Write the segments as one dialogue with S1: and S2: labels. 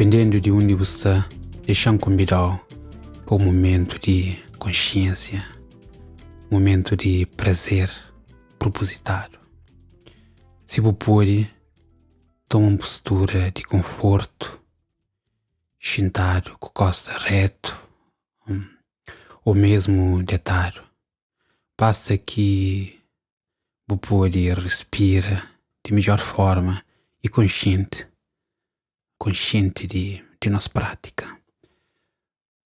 S1: Dependendo de onde você está, deixa-me convidar para um momento de consciência, um momento de prazer propositado. Se você pode, toma uma postura de conforto, sentado com a costa reto, ou mesmo deitado. Basta que você pode respirar de melhor forma e consciente de nossa prática.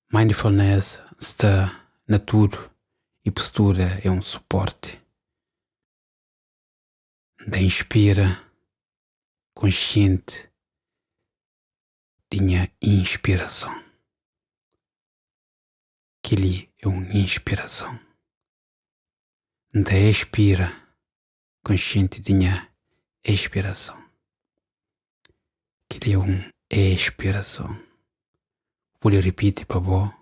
S1: Mindfulness está na tudo e postura é um suporte. Da inspira consciente de minha inspiração. Aquele é uma inspiração. Da expira consciente de minha expiração. Aquele é uma expiração. Pode repetir para você.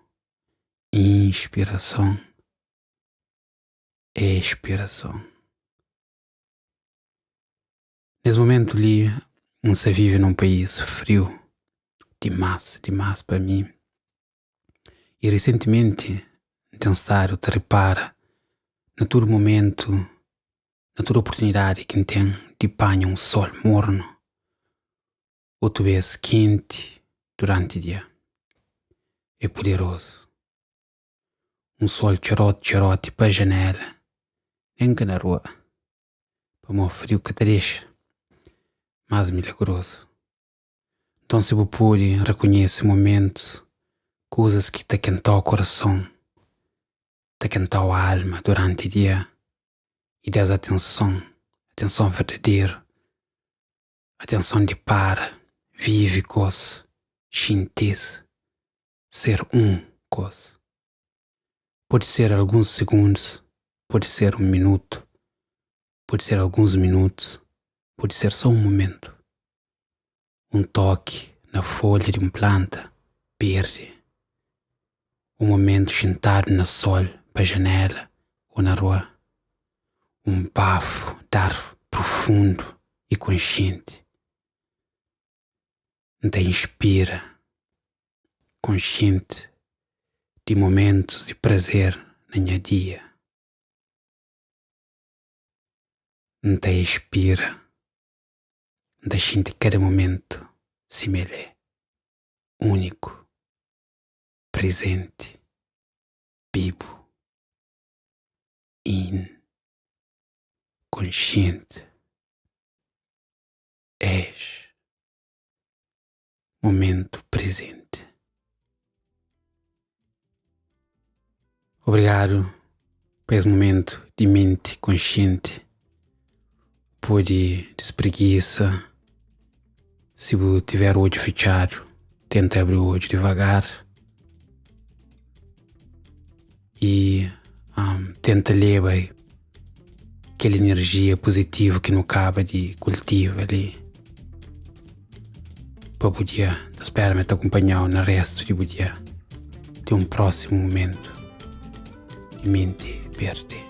S1: Inspiração. Expiração. Nesse momento ali, você vive num país frio, demais para mim. E recentemente, tem estado a reparar, na todo momento, na toda oportunidade que tem de apanhar um sol morno, outra vez quente durante o dia. É poderoso. Um sol charote para a janela, nem que na rua, para o frio que te deixa. Mais milagroso. Então se você pode reconhecer momentos, coisas que te quentam o coração, te quentam a alma durante o dia e dás atenção verdadeira, atenção de para, vive coisa, sentir, ser coisa. Pode ser alguns segundos, pode ser um minuto, pode ser alguns minutos, pode ser só um momento. Um toque na folha de uma planta verde. Um momento sentado no sol, para a janela ou na rua. Um bafo de ar profundo e consciente. Então inspira, consciente de momentos de prazer no meu dia. Então expira. Deixe que cada momento se mele, único, presente, vivo, consciente, és, momento presente. Obrigado por esse momento de mente consciente. Pode despreguiça. Se você tiver o olho fechado, tenta abrir o olho devagar e tenta ler aquela energia positiva que não acaba de cultivar ali para poder esperar-me te acompanhar no resto de dia. Até um próximo momento de mente verde.